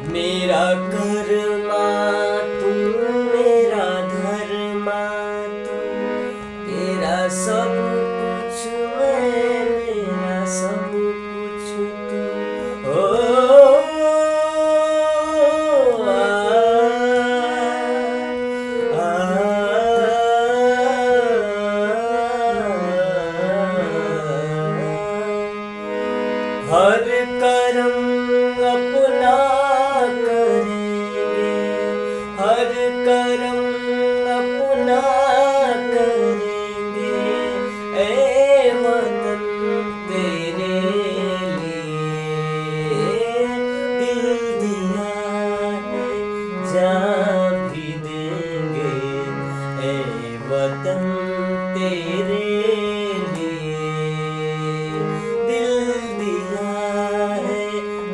मेरा कर्मा तू, मेरा धर्मा तू, तेरा सब कुछ मैं, मेरा सब कुछ तू। आ, हर कर्म अपना करेंगे, हर कर्म अपना करेंगे, ए वतन तेरे लिए दिल दिया है, जान भी देंगे, ए वतन तेरे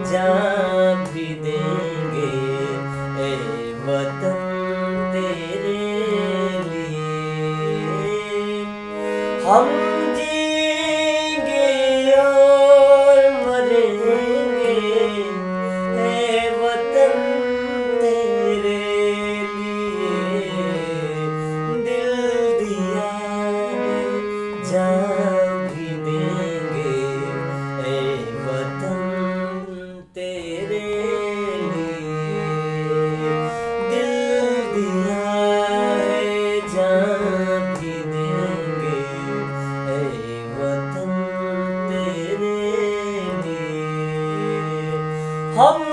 जान भी देंगे, ए वतन तेरे लिए। हम जिएंगे और मरेंगे, ए वतन तेरे लिए। दिल दिया है, जान भी देंगे, ए वतन तेरे लिए। दिल दिया है, जान भी देंगे, ए वतन तेरे लिए। हम